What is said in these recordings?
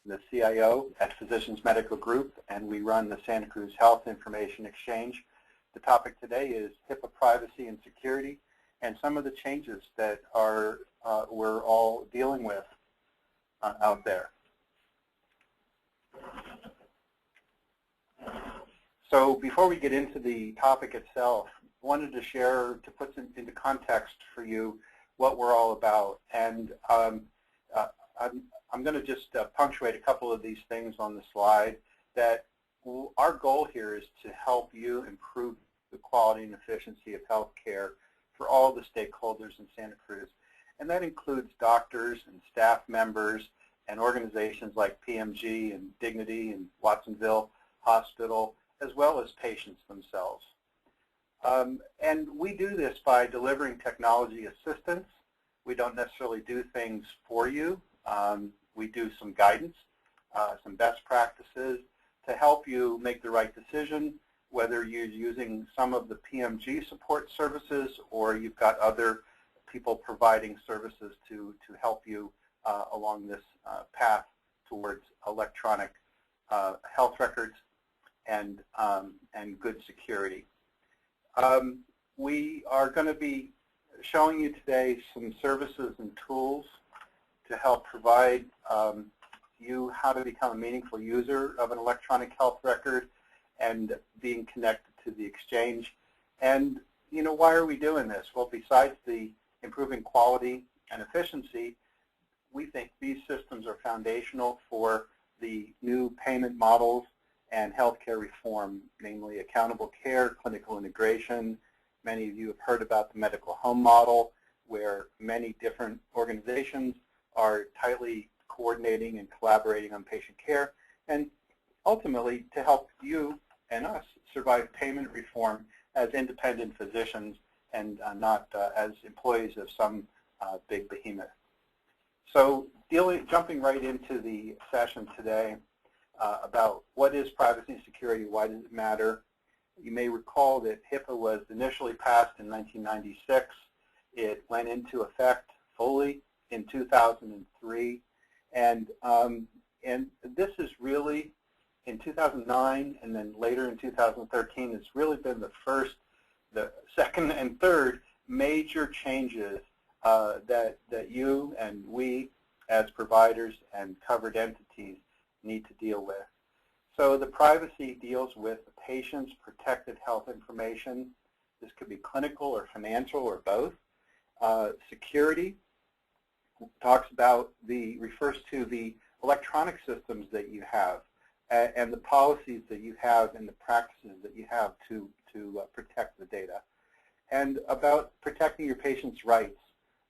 the CIO at Physicians Medical Group, and we run the Santa Cruz Health Information Exchange. The topic today is HIPAA privacy and security, and some of the changes that we're all dealing with out there. So before we get into the topic itself, I wanted to share, to put into context for you, what we're all about. And I'm going to just punctuate a couple of these things on the slide. That our goal here is to help you improve the quality and efficiency of health care for all the stakeholders in Santa Cruz. And that includes doctors and staff members and organizations like PMG and Dignity and Watsonville Hospital, as well as patients themselves. And we do this by delivering technology assistance. We don't necessarily do things for you. We do some guidance, some best practices to help you make the right decision, whether you're using some of the PMG support services or you've got other people providing services to help you along this path towards electronic health records and good security. We are going to be showing you today some services and tools to help provide you how to become a meaningful user of an electronic health record and being connected to the exchange. And, you know, why are we doing this? Well, besides the improving quality and efficiency, we think these systems are foundational for the new payment models and healthcare reform, namely accountable care, clinical integration. Many of you have heard about the medical home model, where many different organizations are tightly coordinating and collaborating on patient care, and ultimately to help you and us survive payment reform as independent physicians and not as employees of some big behemoth. So jumping right into the session today about what is privacy and security, why does it matter? You may recall that HIPAA was initially passed in 1996. It went into effect fully in 2003, and this is really, in 2009 and then later in 2013, it's really been the second and third major changes that you and we as providers and covered entities need to deal with. So the privacy deals with the patient's protected health information. This could be clinical or financial or both. Security refers to the electronic systems that you have and the policies that you have and the practices that you have to protect the data. And about protecting your patient's rights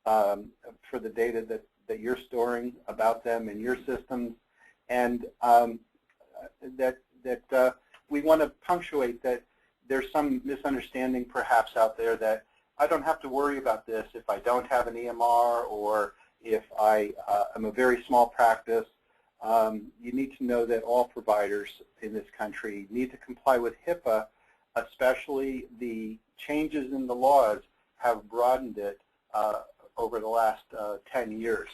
for the data that you're storing about them in your systems, and that we want to punctuate that there's some misunderstanding perhaps out there that I don't have to worry about this if I don't have an EMR or if I am a very small practice. You need to know that all providers in this country need to comply with HIPAA, especially the changes in the laws have broadened it over the last 10 years.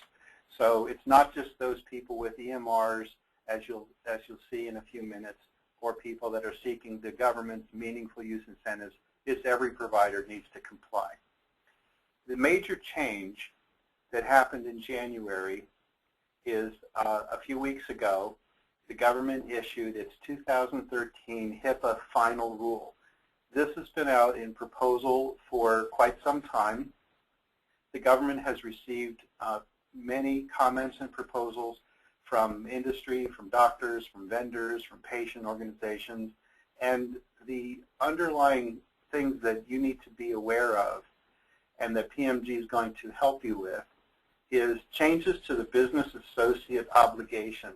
So it's not just those people with EMRs, as you'll see in a few minutes, or people that are seeking the government's meaningful use incentives. It's every provider needs to comply. The major change that happened in January is a few weeks ago, the government issued its 2013 HIPAA final rule. This has been out in proposal for quite some time. The government has received many comments and proposals from industry, from doctors, from vendors, from patient organizations, and the underlying things that you need to be aware of and that PMG is going to help you with is changes to the business associate obligations.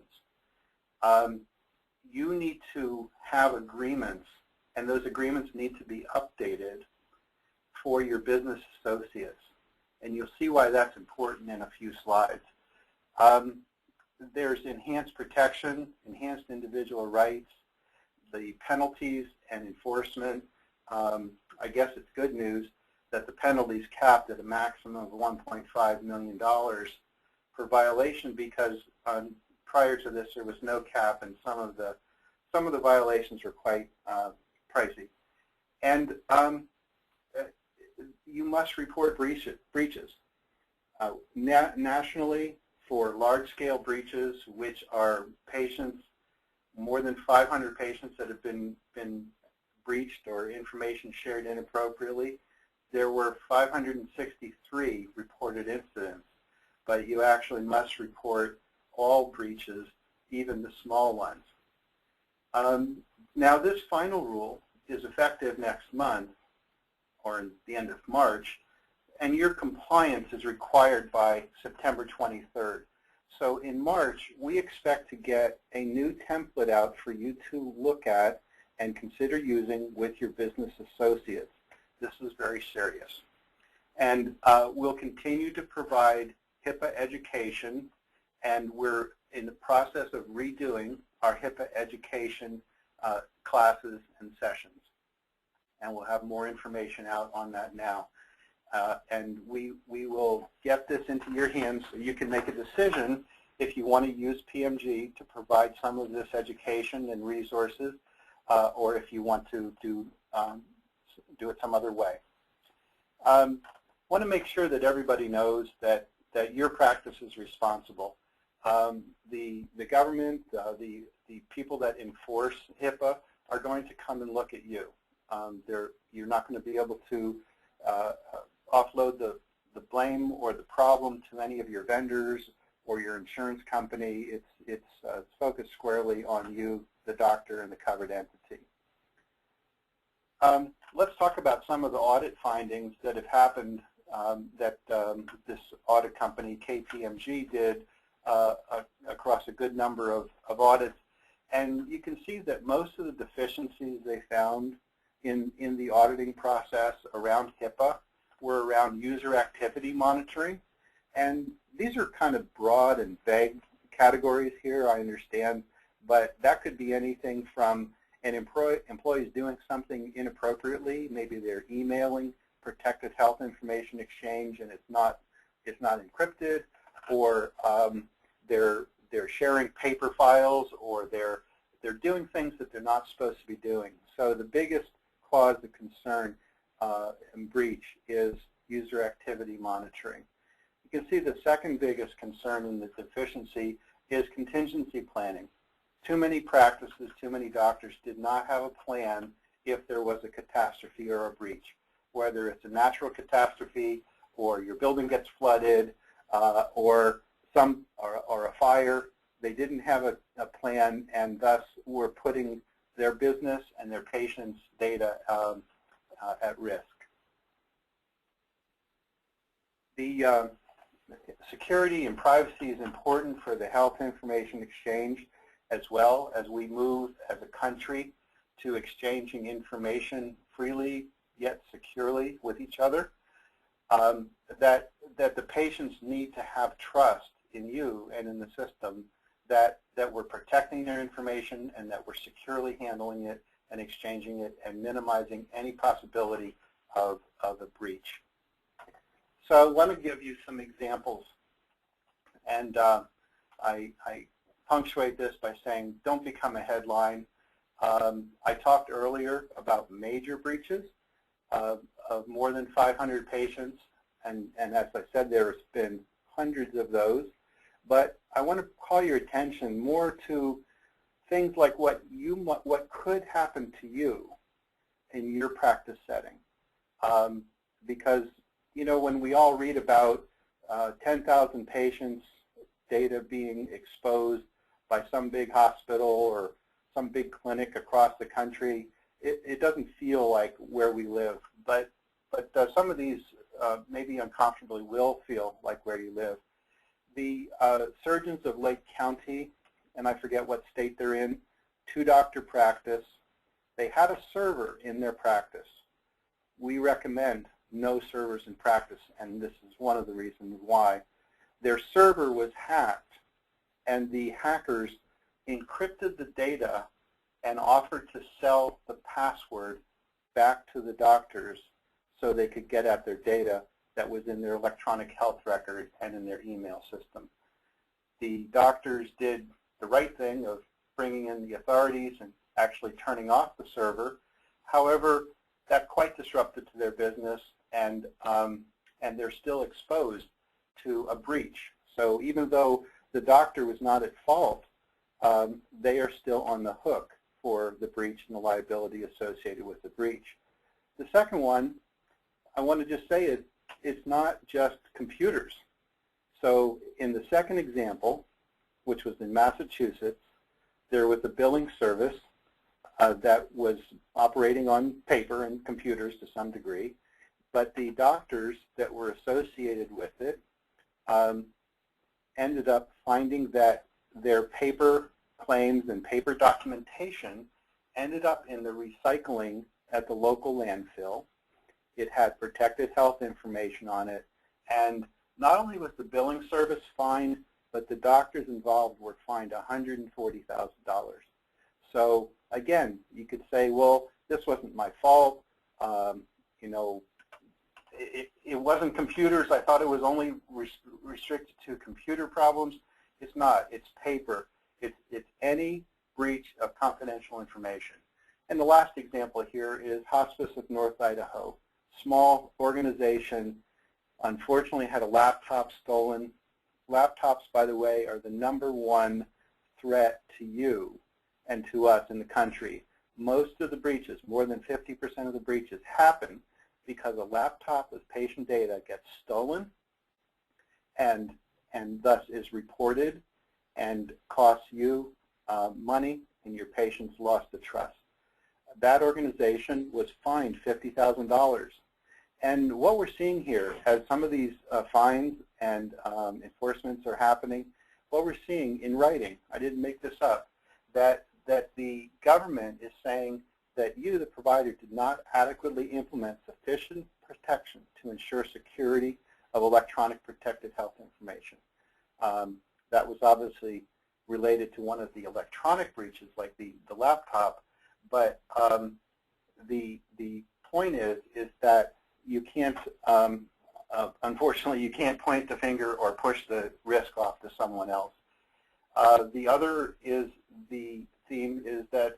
You need to have agreements, and those agreements need to be updated for your business associates. And you'll see why that's important in a few slides. There's enhanced protection, enhanced individual rights, the penalties and enforcement. I guess it's good news that the penalties capped at a maximum of $1.5 million per violation, because prior to this, there was no cap, and some of the violations were quite pricey. And you must report breaches. Nationally, for large-scale breaches, which are patients, more than 500 patients that have been breached or information shared inappropriately, there were 563 reported incidents. But you actually must report all breaches, even the small ones. Now, this final rule is effective next month, or in the end of March, and your compliance is required by September 23rd. So in March, we expect to get a new template out for you to look at and consider using with your business associates. This is very serious. And we'll continue to provide HIPAA education, and we're in the process of redoing our HIPAA education classes and sessions. And we'll have more information out on that now. And we will get this into your hands so you can make a decision if you want to use PMG to provide some of this education and resources, or if you want to do it some other way. Want to make sure that everybody knows that your practice is responsible. The government, the people that enforce HIPAA are going to come and look at you. You're not going to be able to offload the blame or the problem to any of your vendors or your insurance company. It's focused squarely on you, the doctor, and the covered entity. Let's talk about some of the audit findings that have happened that this audit company, KPMG, did across a good number of audits. And you can see that most of the deficiencies they found in the auditing process around HIPAA were around user activity monitoring. And these are kind of broad and vague categories here, I understand, but that could be anything from an employee's doing something inappropriately, maybe they're emailing protected health information exchange and it's not encrypted, or they're sharing paper files, or they're doing things that they're not supposed to be doing. So the biggest cause of concern and breach is user activity monitoring. You can see the second biggest concern in the deficiency is contingency planning. Too many practices, too many doctors did not have a plan if there was a catastrophe or a breach, whether it's a natural catastrophe or your building gets flooded or a fire. They didn't have a plan, and thus were putting their business and their patients' data at risk. The security and privacy is important for the health information exchange, as well as we move as a country to exchanging information freely yet securely with each other. That the patients need to have trust in you and in the system that we're protecting their information and that we're securely handling it and exchanging it and minimizing any possibility of a breach. So I want to give you some examples, and I punctuate this by saying don't become a headline. I talked earlier about major breaches of more than 500 patients, and as I said, there's been hundreds of those. But I want to call your attention more to things like what could happen to you in your practice setting, because when we all read about 10,000 patients' data being exposed by some big hospital or some big clinic across the country, it doesn't feel like where we live. But some of these maybe uncomfortably will feel like where you live. The surgeons of Lake County, and I forget what state they're in, 2-doctor practice, they had a server in their practice. We recommend no servers in practice, and this is one of the reasons why. Their server was hacked, and the hackers encrypted the data and offered to sell the password back to the doctors so they could get at their data that was in their electronic health record and in their email system. The doctors did the right thing of bringing in the authorities and actually turning off the server. However, that quite disrupted to their business, and they're still exposed to a breach. So even though the doctor was not at fault, they are still on the hook for the breach and the liability associated with the breach. The second one, I want to just say it's not just computers. So in the second example, which was in Massachusetts, there was a billing service that was operating on paper and computers to some degree, but the doctors that were associated with it ended up finding that their paper claims and paper documentation ended up in the recycling at the local landfill. It had protected health information on it, and not only was the billing service fined, but the doctors involved were fined $140,000. So again, you could say, well, this wasn't my fault. You know, it wasn't computers. I thought it was only restricted to computer problems. It's not. It's paper. It's any breach of confidential information. And the last example here is Hospice of North Idaho. Small organization, unfortunately had a laptop stolen. Laptops, by the way, are the #1 threat to you and to us in the country. Most of the breaches, more than 50% of the breaches, happen because a laptop with patient data gets stolen and thus is reported and costs you money, and your patients lost the trust. That organization was fined $50,000. And what we're seeing here, as some of these fines and enforcements are happening, what we're seeing in writing, I didn't make this up, that the government is saying that you, the provider, did not adequately implement sufficient protection to ensure security of electronic protected health information. That was obviously related to one of the electronic breaches, like the laptop, but the point is that you can't, unfortunately, you can't point the finger or push the risk off to someone else. The other is the theme is that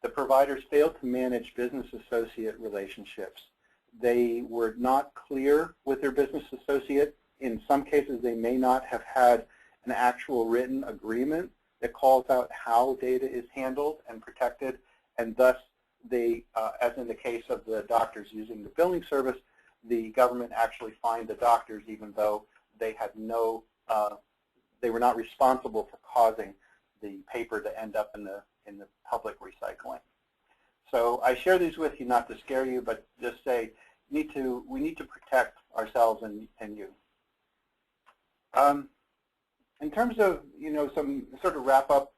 the providers failed to manage business associate relationships. They were not clear with their business associate. In some cases, they may not have had an actual written agreement that calls out how data is handled and protected, and thus they, as in the case of the doctors using the billing service, the government actually fined the doctors even though they had no, they were not responsible for causing the paper to end up in the public recycling. So I share these with you not to scare you, but just say we need to protect ourselves and you. In terms of some sort of wrap up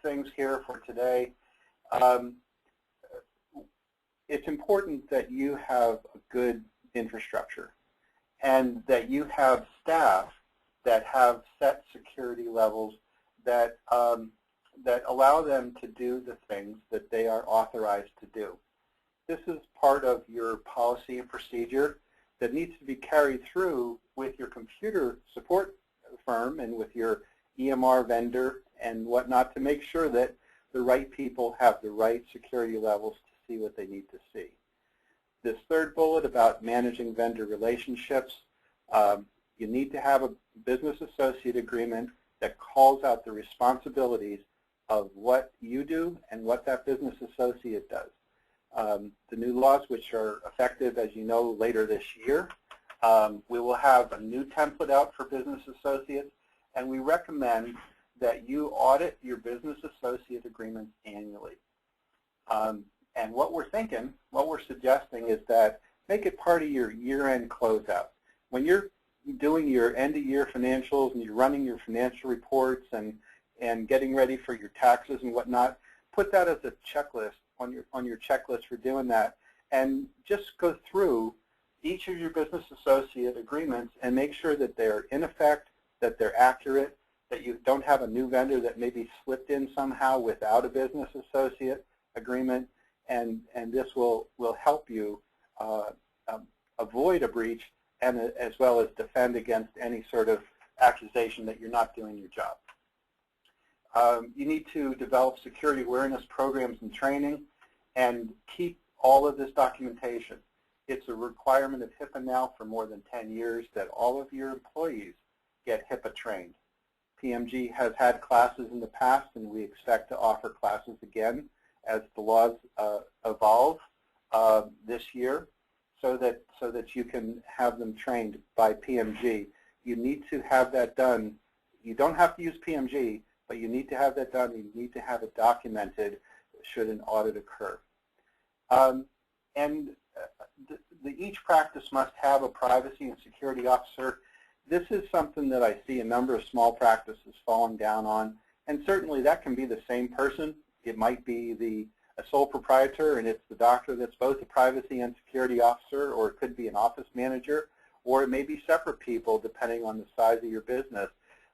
things here for today, it's important that you have a good infrastructure and that you have staff that have set security levels that that allow them to do the things that they are authorized to do. This is part of your policy and procedure that needs to be carried through with your computer support firm and with your EMR vendor and whatnot to make sure that the right people have the right security levels to see what they need to see. This third bullet about managing vendor relationships, you need to have a business associate agreement that calls out the responsibilities of what you do and what that business associate does. The new laws, which are effective, as you know, later this year, we will have a new template out for business associates, and we recommend that you audit your business associate agreements annually. And what we're thinking, what we're suggesting is that make it part of your year-end closeout. When you're doing your end-of-year financials and you're running your financial reports and getting ready for your taxes and whatnot, put that as a checklist on your checklist for doing that, and just go through each of your business associate agreements and make sure that they're in effect, that they're accurate, that you don't have a new vendor that maybe slipped in somehow without a business associate agreement, and this will help you avoid a breach and as well as defend against any sort of accusation that you're not doing your job. You need to develop security awareness programs and training and keep all of this documentation. It's a requirement of HIPAA now for more than 10 years that all of your employees get HIPAA trained. PMG has had classes in the past, and we expect to offer classes again as the laws evolve this year, so that you can have them trained by PMG. You need to have that done. You don't have to use PMG, but you need to have that done. You need to have it documented should an audit occur. Each practice must have a privacy and security officer. This is something that I see a number of small practices falling down on, and certainly that can be the same person. It might be a sole proprietor, and it's the doctor that's both a privacy and security officer, or it could be an office manager, or it may be separate people depending on the size of your business.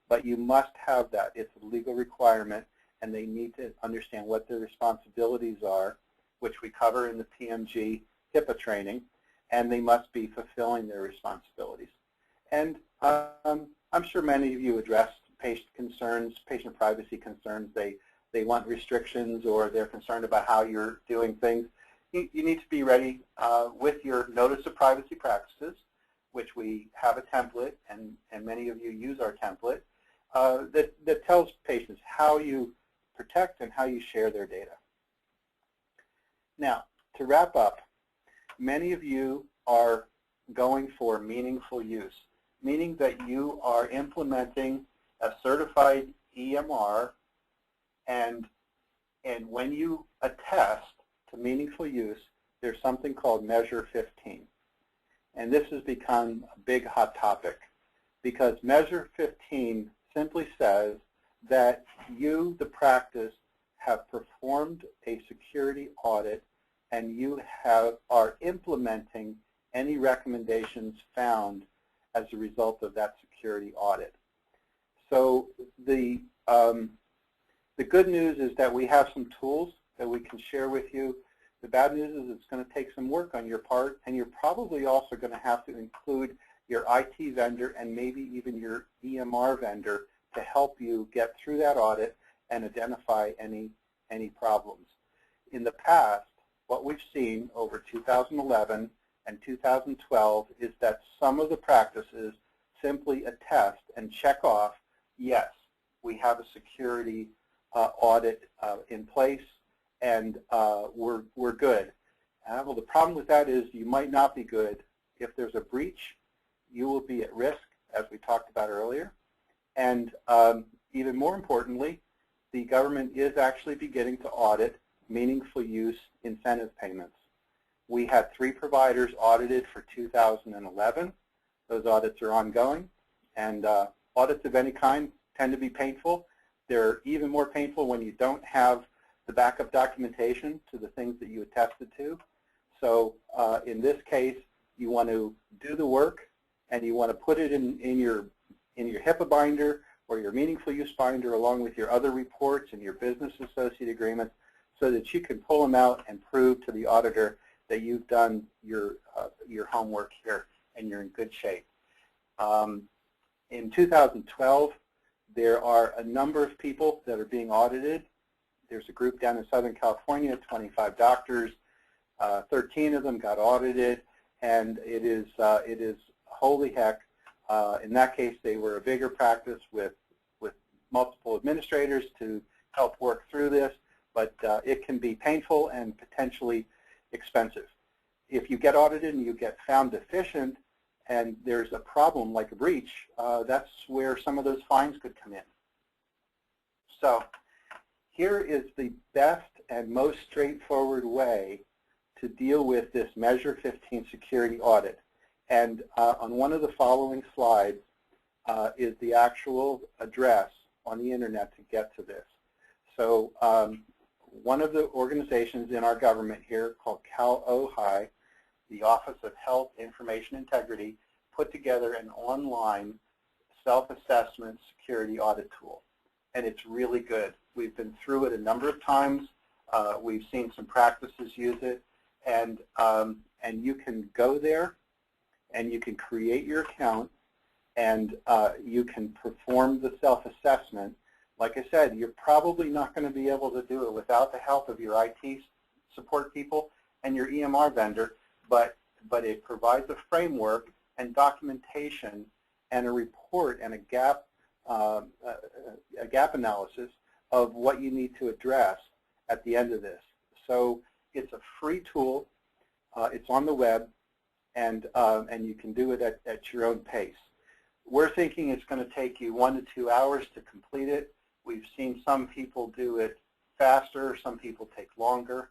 But you must have that. It's a legal requirement, and they need to understand what their responsibilities are, which we cover in the PMG HIPAA training, and they must be fulfilling their responsibilities. And I'm sure many of you addressed patient concerns, patient privacy concerns. They want restrictions, or they're concerned about how you're doing things. You need to be ready with your Notice of Privacy Practices, which we have a template, and many of you use our template, that tells patients how you protect and how you share their data. Now, to wrap up, many of you are going for meaningful use, meaning that you are implementing a certified EMR, and when you attest to meaningful use, there's something called Measure 15. And this has become a big hot topic, because Measure 15 simply says that you, the practice, have performed a security audit, and you are implementing any recommendations found as a result of that security audit. So the good news is that we have some tools that we can share with you. The bad news is it's going to take some work on your part, and you're probably also going to have to include your IT vendor and maybe even your EMR vendor to help you get through that audit and identify any problems. In the past, what we've seen over 2011 and 2012 is that some of the practices simply attest and check off, yes, we have a security audit in place, and we're good. Well, the problem with that is you might not be good. If there's a breach, you will be at risk, as we talked about earlier. And even more importantly, the government is actually beginning to audit meaningful use incentive payments. We had 3 providers audited for 2011. Those audits are ongoing, and audits of any kind tend to be painful. They're even more painful when you don't have the backup documentation to the things that you attested to. So in this case, you want to do the work, and you want to put it in your HIPAA binder or your meaningful use binder along with your other reports and your business associate agreements, so that you can pull them out and prove to the auditor that you've done your homework here and you're in good shape. In 2012, there are a number of people that are being audited. There's a group down in Southern California, 25 doctors. 13 of them got audited, and it is holy heck. In that case, they were a bigger practice with multiple administrators to help work through this, but it can be painful and potentially expensive. If you get audited and you get found deficient and there's a problem like a breach, that's where some of those fines could come in. So here is the best and most straightforward way to deal with this Measure 15 security audit. And on one of the following slides is the actual address on the internet to get to this. So one of the organizations in our government here called CalOHI, the Office of Health Information Integrity, put together an online self-assessment security audit tool. And it's really good. We've been through it a number of times. We've seen some practices use it. And you can go there and you can create your account, and you can perform the self-assessment Like I said, you're probably not going to be able to do it without the help of your IT support people and your EMR vendor, but it provides a framework and documentation and a report and a gap analysis of what you need to address at the end of this. So it's a free tool. It's on the web, and you can do it at your own pace. We're thinking it's going to take you 1 to 2 hours to complete it. We've seen some people do it faster, some people take longer.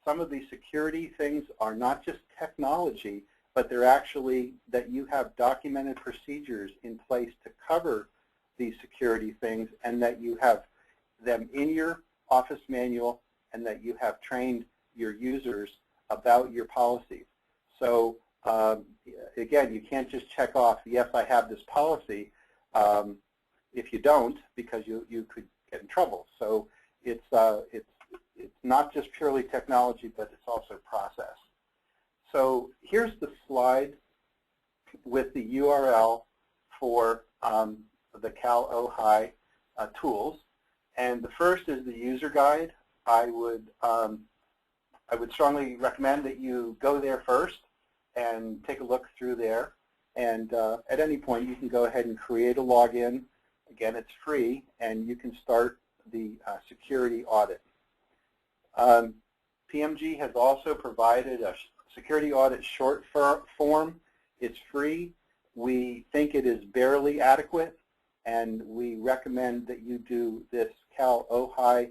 Some of these security things are not just technology, but they're actually that you have documented procedures in place to cover these security things, and that you have them in your office manual, and that you have trained your users about your policies. So again, you can't just check off, yes, I have this policy, if you don't, because you could get in trouble. So it's not just purely technology, but it's also process. So here's the slide with the URL for the Cal OHI tools. And the first is the user guide. I would strongly recommend that you go there first and take a look through there. And at any point, you can go ahead and create a login. Again, it's free, and you can start the security audit. PMG has also provided a security audit short form. It's free. We think it is barely adequate, and we recommend that you do this Cal OHI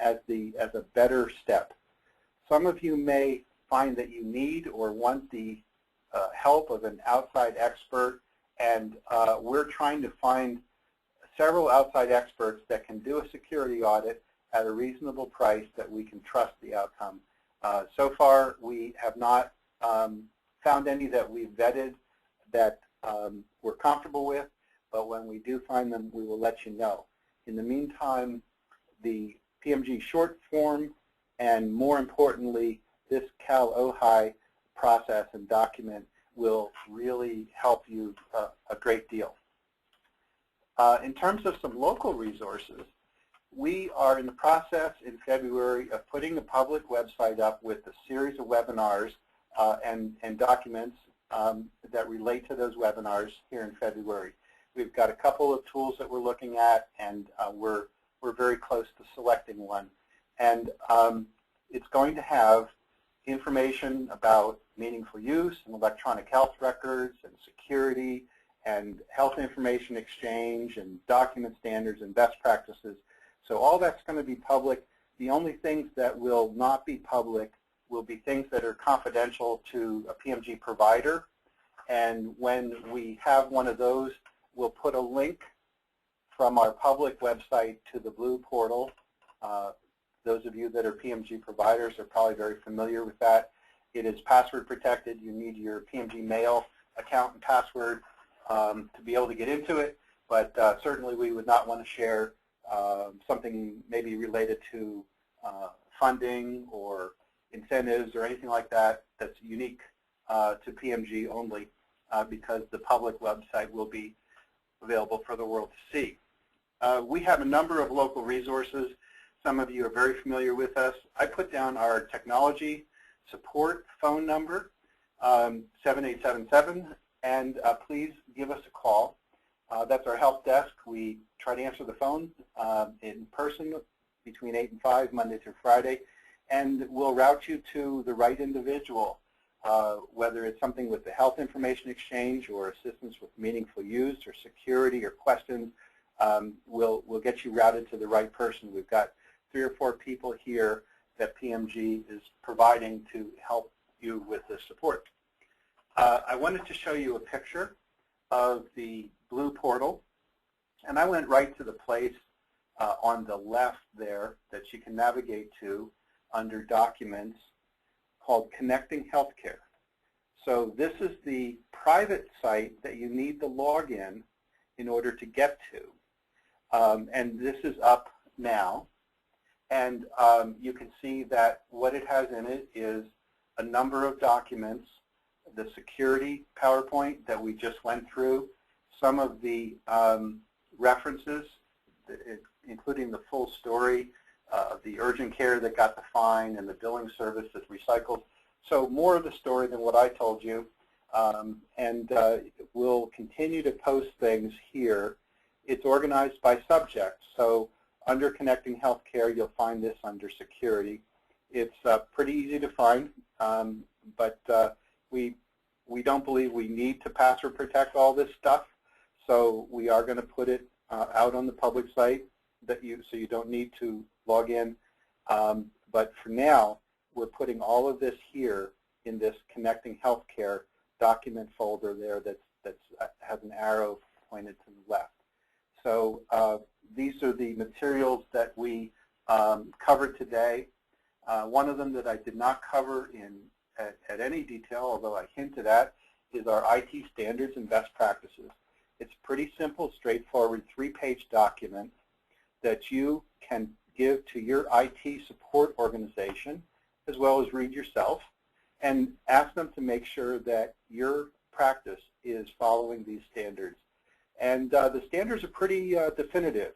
as a better step. Some of you may find that you need or want the help of an outside expert, and we're trying to find several outside experts that can do a security audit at a reasonable price that we can trust the outcome. So far, we have not found any that we've vetted that we're comfortable with, but when we do find them, we will let you know. In the meantime, the PMG short form, and more importantly, this Cal OHI process and document will really help you a great deal. In terms of some local resources, we are in the process in February of putting a public website up with a series of webinars and documents that relate to those webinars here in February. We've got a couple of tools that we're looking at, and we're very close to selecting one. And it's going to have information about meaningful use and electronic health records and security and health information exchange and document standards and best practices. So all that's going to be public. The only things that will not be public will be things that are confidential to a PMG provider. And when we have one of those, we'll put a link from our public website to the Blue portal. Those of you that are PMG providers are probably very familiar with that. It is password protected. You need your PMG mail account and password to be able to get into it, but certainly we would not want to share something maybe related to funding or incentives or anything like that that's unique to PMG only, because the public website will be available for the world to see. We have a number of local resources. Some of you are very familiar with us. I put down our technology support phone number, 7877, and please give us a call. That's our help desk. We try to answer the phone in person between 8 and 5, Monday through Friday, and we'll route you to the right individual, whether it's something with the health information exchange or assistance with meaningful use or security or questions. We'll get you routed to the right person. We've got 3 or 4 people here that PMG is providing to help you with this support. I wanted to show you a picture of the Blue portal, and I went right to the place on the left there that you can navigate to under Documents called Connecting Healthcare. So this is the private site that you need the login in order to get to, and this is up now. And you can see that what it has in it is a number of documents, the security PowerPoint that we just went through, some of the references, including the full story of the urgent care that got the fine and the billing service that's recycled. So more of the story than what I told you. We'll continue to post things here. It's organized by subject. So under Connecting Healthcare, you'll find this under Security. It's pretty easy to find, but we don't believe we need to password protect all this stuff. So we are going to put it out on the public site so you don't need to log in. But for now, we're putting all of this here in this Connecting Healthcare document folder there that has an arrow pointed to the left. So these are the materials that we covered today. One of them that I did not cover at any detail, although I hinted at, is our IT standards and best practices. It's pretty simple, straightforward, 3-page document that you can give to your IT support organization, as well as read yourself, and ask them to make sure that your practice is following these standards. And the standards are pretty definitive.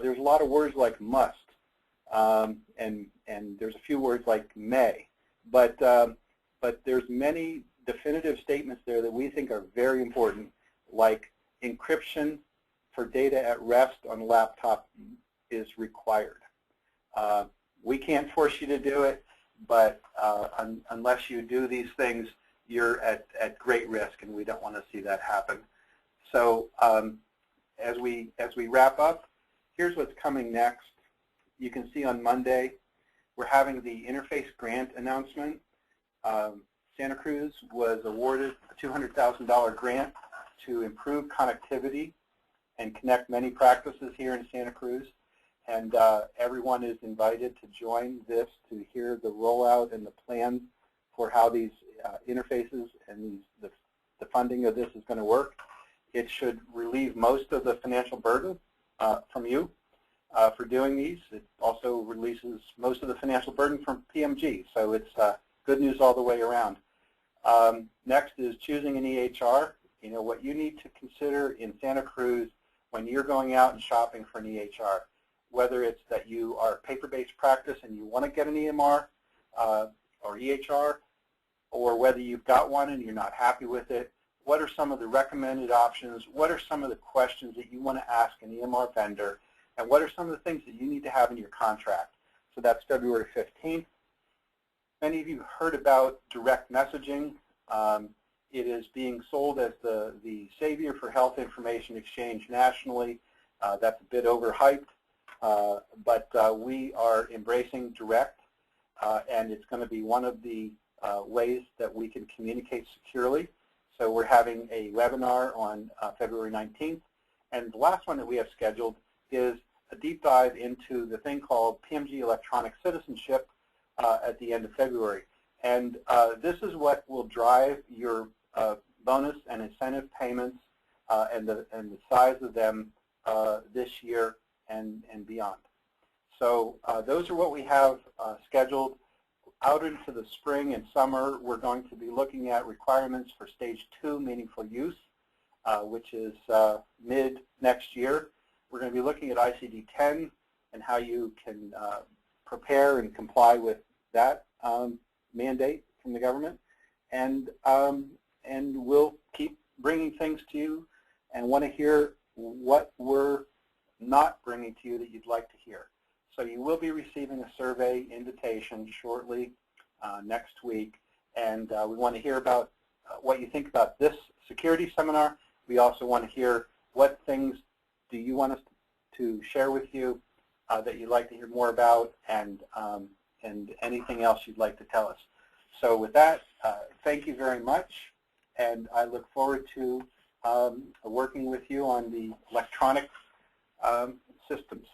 There's a lot of words like must, and there's a few words like may, but there's many definitive statements there that we think are very important, like encryption for data at rest on a laptop is required. We can't force you to do it, but unless you do these things, you're at great risk, and we don't want to see that happen. So as we wrap up, here's what's coming next. You can see on Monday, we're having the interface grant announcement. Santa Cruz was awarded a $200,000 grant to improve connectivity and connect many practices here in Santa Cruz. And everyone is invited to join this to hear the rollout and the plans for how these interfaces and the funding of this is going to work. It should relieve most of the financial burden from you for doing these. It also releases most of the financial burden from PMG. So it's good news all the way around. Next is choosing an EHR. You know, what you need to consider in Santa Cruz when you're going out and shopping for an EHR, whether it's that you are a paper-based practice and you want to get an EMR or EHR, or whether you've got one and you're not happy with it. What are some of the recommended options? What are some of the questions that you want to ask an EMR vendor? And what are some of the things that you need to have in your contract? So that's February 15th. Many of you heard about direct messaging. It is being sold as the savior for health information exchange nationally. That's a bit overhyped, but we are embracing direct, and it's going to be one of the ways that we can communicate securely. So we're having a webinar on February 19th. And the last one that we have scheduled is a deep dive into the thing called PMG Electronic Citizenship at the end of February. And this is what will drive your bonus and incentive payments and the size of them this year and beyond. So those are what we have scheduled. Out into the spring and summer, we're going to be looking at requirements for Stage 2 meaningful use, which is mid next year. We're going to be looking at ICD-10 and how you can prepare and comply with that mandate from the government. And we'll keep bringing things to you and want to hear what we're not bringing to you that you'd like to hear. So you will be receiving a survey invitation shortly next week, and we want to hear about what you think about this security seminar. We also want to hear what things do you want us to share with you that you'd like to hear more about, and anything else you'd like to tell us. So with that, thank you very much, and I look forward to working with you on the electronic systems.